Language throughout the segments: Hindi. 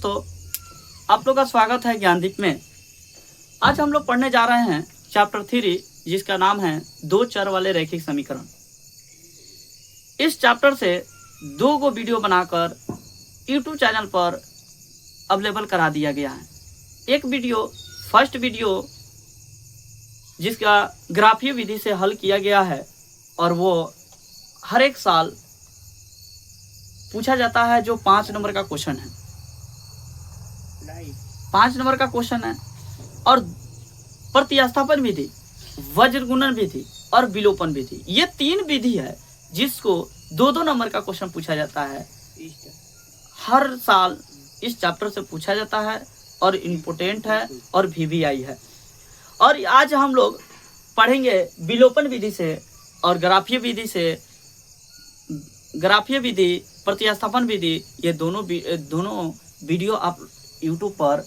दोस्तों, आप लोग का स्वागत है ज्ञानदीप में। आज हम लोग पढ़ने जा रहे हैं चैप्टर 3, जिसका नाम है दो चर वाले रैखिक समीकरण। इस चैप्टर से दो गो वीडियो बनाकर यूट्यूब चैनल पर अवेलेबल करा दिया गया है। एक वीडियो, फर्स्ट वीडियो, जिसका ग्राफीय विधि से हल किया गया है और वो हर एक साल पूछा जाता है, जो 5 नंबर का क्वेश्चन है। 5 नंबर का क्वेश्चन है और प्रतिस्थापन विधि, वज्र गुणन विधि और विलोपन विधि, ये 3 विधि है जिसको 2-2 नंबर का क्वेश्चन पूछा जाता है। हर साल इस चैप्टर से पूछा जाता है और इम्पोर्टेंट है और VVI है। और आज हम लोग पढ़ेंगे विलोपन विधि से और ग्राफीय विधि, प्रतिस्थापन विधि। ये दोनों वीडियो आप YouTube पर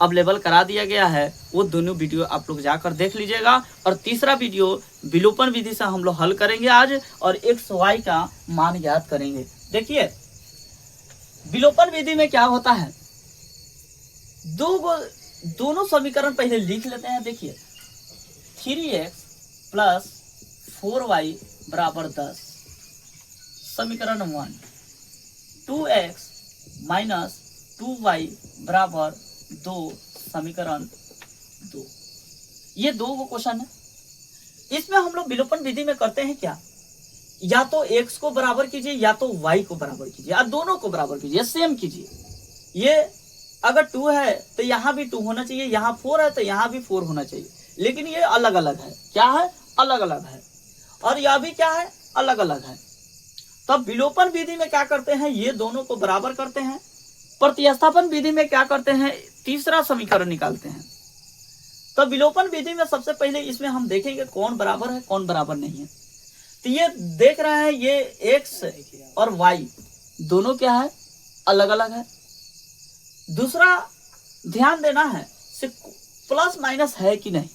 अवेलेबल करा दिया गया है। वो दोनों वीडियो आप लोग जाकर देख लीजिएगा। और तीसरा वीडियो विलोपन विधि से हम लोग हल करेंगे आज, और x y का मान ज्ञात करेंगे। देखिए, विलोपन विधि में क्या होता है, दोनों समीकरण पहले लिख लेते हैं। देखिए, 3x + 4y = 10, समीकरण 1। 2x - 2y = 2, समीकरण 2। ये 2 क्वेश्चन है। इसमें हम लोग विलोपन विधि में करते हैं क्या, या तो x को बराबर कीजिए या तो y को बराबर कीजिए, या दोनों को बराबर कीजिए, सेम कीजिए। ये अगर 2 है तो यहाँ भी 2 होना चाहिए, यहाँ 4 है तो यहाँ भी 4 होना चाहिए। लेकिन ये अलग अलग है। क्या है? अलग अलग है। और यह भी क्या है? अलग अलग है। तब विलोपन विधि में क्या करते हैं, ये दोनों को बराबर करते हैं। प्रतिस्थापन विधि में क्या करते हैं, तीसरा समीकरण निकालते हैं। तो विलोपन विधि में सबसे पहले इसमें हम देखेंगे कौन बराबर है, कौन बराबर नहीं है। तो ये देख रहे हैं, ये x और y दोनों क्या है, अलग अलग है। दूसरा ध्यान देना है, प्लस माइनस है कि नहीं।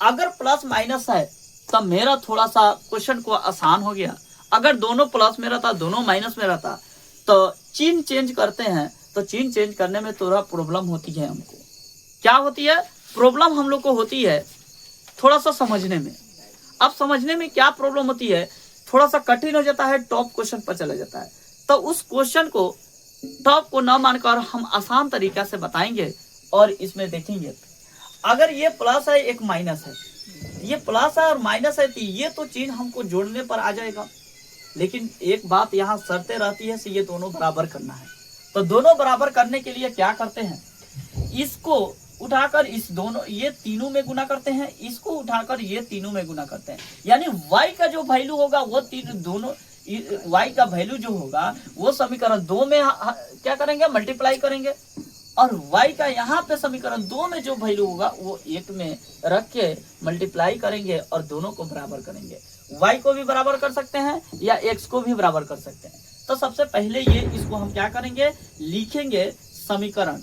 अगर प्लस माइनस है तब मेरा थोड़ा सा क्वेश्चन को आसान हो गया। अगर दोनों प्लस में रहता, दोनों माइनस में रहता, तो चिन्ह चेंज करते हैं, तो चिन्ह चेंज करने में थोड़ा प्रॉब्लम होती है हमको। क्या होती है प्रॉब्लम? हम लोग को होती है थोड़ा सा समझने में। अब समझने में क्या प्रॉब्लम होती है, थोड़ा सा कठिन हो जाता है, टॉप क्वेश्चन पर चला जाता है। तो उस क्वेश्चन को, टॉप को न मानकर हम आसान तरीका से बताएंगे और इसमें देखेंगे। अगर ये प्लस है, एक माइनस है, ये प्लस है और माइनस है, तो ये तो चिन्ह हमको जोड़ने पर आ जाएगा। लेकिन एक बात यहाँ शर्तें रहती है, ये दोनों बराबर करना है। तो दोनों बराबर करने के लिए क्या करते हैं, इसको उठाकर इस दोनों, ये तीनों में गुना करते हैं, इसको उठाकर ये तीनों में गुना करते हैं। यानी y का जो वैल्यू होगा वो दोनों y का वैल्यू जो होगा वो समीकरण 2 में क्या करेंगे, मल्टीप्लाई करेंगे। और y का यहाँ पे समीकरण 2 में जो वैल्यू होगा वो 1 में रख के मल्टीप्लाई करेंगे और दोनों को बराबर करेंगे। y को भी बराबर कर सकते हैं या x को भी बराबर कर सकते हैं। तो सबसे पहले ये इसको हम क्या करेंगे, लिखेंगे समीकरण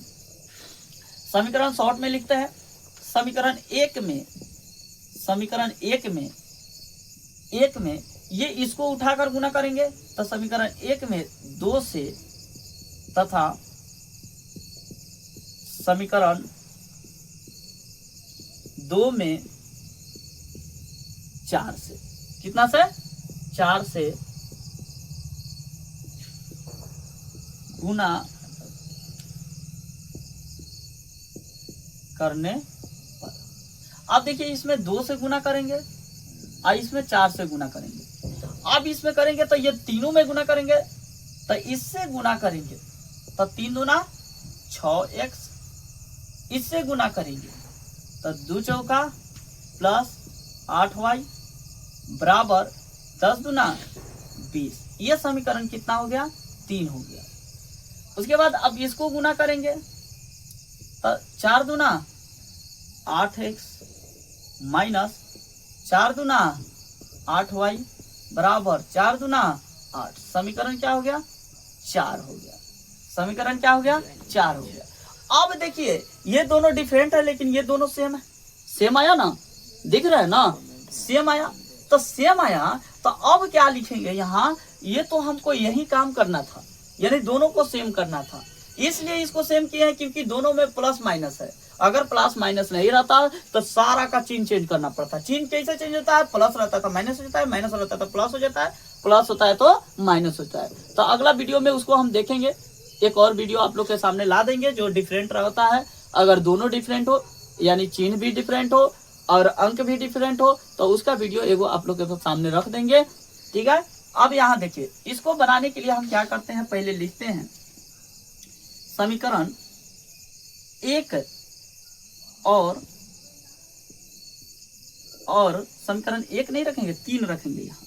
शॉर्ट में लिखते हैं। समीकरण 1 में ये इसको उठाकर गुना करेंगे, तो समीकरण 1 में 2 से तथा समीकरण 2 में 4 से, कितना से, 4 से गुना करने पर। अब देखिए, इसमें 2 से गुना करेंगे और इसमें 4 से गुना करेंगे। अब इसमें करेंगे तो ये तीनों में गुना करेंगे, तो इससे गुना करेंगे तो 3 दूना 6x, इससे गुना करेंगे तो 2 चौका + 8y बराबर 10 दूना 20। ये समीकरण कितना हो गया, 3 हो गया। उसके बाद अब इसको गुना करेंगे तो 4 दूना 8x माइनस 4 दूना 8y बराबर 4 दूना 8। समीकरण क्या हो गया, 4 हो गया। समीकरण क्या हो गया, 4 हो गया। अब देखिए, ये दोनों डिफरेंट है लेकिन ये दोनों सेम है। सेम आया ना, दिख रहा है ना, सेम आया। तो सेम आया तो अब क्या लिखेंगे यहाँ, ये तो हमको यही काम करना था, यानी दोनों को सेम करना था। इसलिए इसको सेम किए हैं क्योंकि दोनों में प्लस माइनस है। अगर प्लस माइनस नहीं रहता तो सारा का चिन्ह चेंज करना पड़ता। चिन्ह कैसे चेंज होता है? प्लस रहता है तो माइनस हो जाता है, माइनस रहता है तो प्लस हो जाता है, प्लस होता है तो माइनस होता है। तो अगला वीडियो में उसको हम देखेंगे, एक और वीडियो आप लोग के सामने ला देंगे जो डिफरेंट रहता है। अगर दोनों डिफरेंट हो यानी चिन्ह भी डिफरेंट हो और अंक भी डिफरेंट हो तो उसका वीडियो एगो आप लोग के सामने रख देंगे, ठीक है। अब यहाँ देखिए, इसको बनाने के लिए हम क्या करते हैं, पहले लिखते हैं समीकरण एक और समीकरण एक नहीं रखेंगे, तीन रखेंगे। यहाँ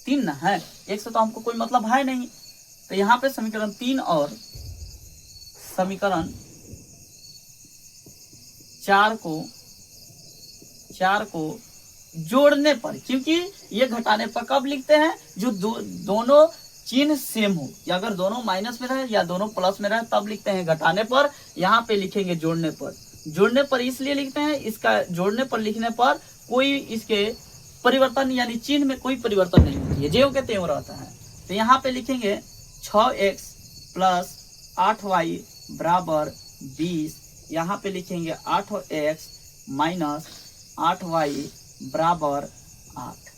तीन ना है, एक से तो हमको कोई मतलब है नहीं, तो यहाँ पे समीकरण तीन और समीकरण चार को जोड़ने पर, क्योंकि ये घटाने पर कब लिखते हैं, जो दोनों चिन्ह सेम हो, या अगर दोनों माइनस में रहे या दोनों प्लस में रहे तब लिखते हैं घटाने पर। यहाँ पे लिखेंगे जोड़ने पर। जोड़ने पर इसलिए लिखते हैं, इसका जोड़ने पर लिखने पर कोई इसके परिवर्तन यानी चिन्ह में कोई परिवर्तन नहीं होती है, ज्यों के त्यों रहता है। तो यहाँ पे लिखेंगे 6x प्लस 8y बराबर 20। यहाँ पे लिखेंगे 8x माइनस 8y बराबर 8।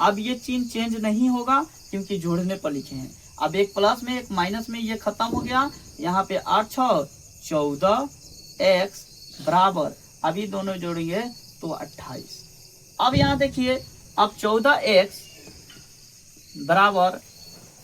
अब ये चिन्ह चेंज नहीं होगा क्योंकि जोड़ने पर लिखे हैं। अब एक प्लस में एक माइनस में ये खत्म हो गया। यहाँ पे 8 6 14x बराबर, अभी दोनों जोड़ेंगे तो 28। अब यहाँ देखिए, अब 14x बराबर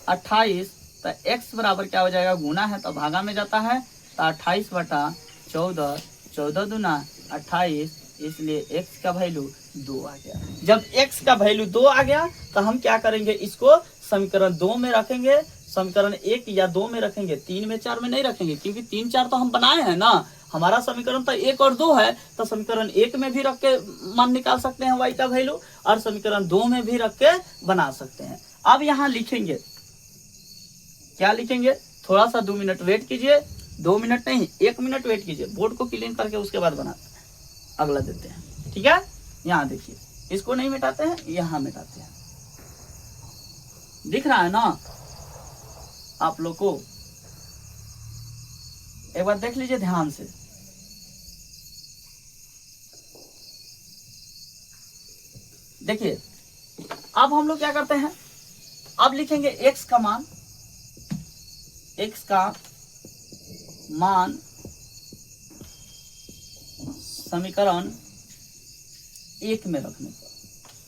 28, तो x बराबर क्या हो जाएगा, गुना है तो भागा में जाता है, तो 28 बटा 14, 14 दूना 28, इसलिए x का वैल्यू 2 आ गया। जब x का वैल्यू 2 आ गया तो हम क्या करेंगे, इसको समीकरण 2 में रखेंगे, समीकरण 1 या 2 में रखेंगे, 3 में 4 में नहीं रखेंगे, क्योंकि 3 4 तो हम बनाए हैं ना। हमारा समीकरण तो 1 और 2 है, तो समीकरण 1 में भी रख के मान निकाल सकते हैं y का वैल्यू, और समीकरण 2 में भी रख के बना सकते हैं। अब यहाँ लिखेंगे, क्या लिखेंगे, थोड़ा सा 2 मिनट वेट कीजिए, 2 मिनट नहीं 1 मिनट वेट कीजिए, बोर्ड को क्लीन करके उसके बाद बनाते हैं, अगला देते हैं, ठीक है। यहाँ देखिए, इसको नहीं मिटाते हैं, यहाँ मिटाते हैं, दिख रहा है ना आप लोग को? एक बार देख लीजिए ध्यान से। देखिए, अब हम लोग क्या करते हैं, अब लिखेंगे x का मान, x का मान समीकरण 1 में रखने पर,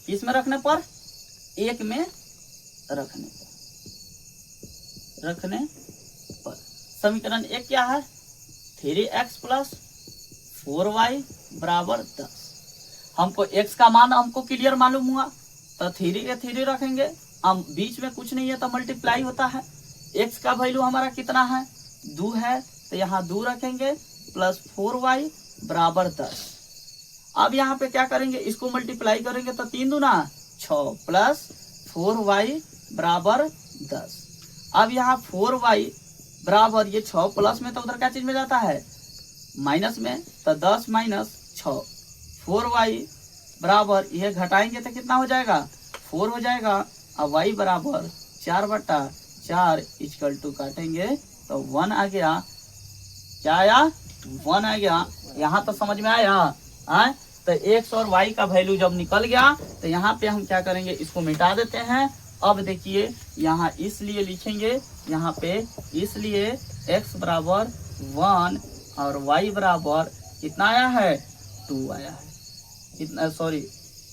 किसमें रखने पर, 1 में रखने पर समीकरण 1 क्या है, 3x प्लस 4y बराबर 10। हमको x का मान हमको क्लियर मालूम हुआ, तो 3 के 3 रखेंगे, हम बीच में कुछ नहीं है तो मल्टीप्लाई होता है। x का वैल्यू हमारा कितना है, 2 है, तो यहाँ 2 रखेंगे, प्लस 4y बराबर 10। अब यहाँ पे क्या करेंगे, इसको मल्टीप्लाई करेंगे तो 3 दूना 6 प्लस 4y बराबर 10। अब यहाँ 4y बराबर, ये 6 प्लस में तो उधर क्या चीज में जाता है, माइनस में, तो 10 माइनस 6, 4y बराबर, ये घटाएंगे तो कितना हो जाएगा, 4 हो जाएगा। अब y बराबर 4 बटा 4 इक्वल टू काटेंगे तो 1 आ गया। क्या आया, 1 आ गया। यहाँ तो समझ में आया है। तो x और y का वैल्यू जब निकल गया तो यहाँ पे हम क्या करेंगे, इसको मिटा देते हैं। अब देखिए, यहाँ इसलिए लिखेंगे, यहाँ पे इसलिए x बराबर 1 और y बराबर कितना आया है, 2 आया है। कितना, सॉरी,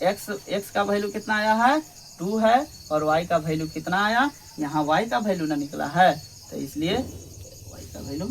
x का वैल्यू कितना आया है, 2 है, और y का वैल्यू कितना आया, यहाँ y का वैल्यू ना निकला है, तो इसलिए y का वैल्यू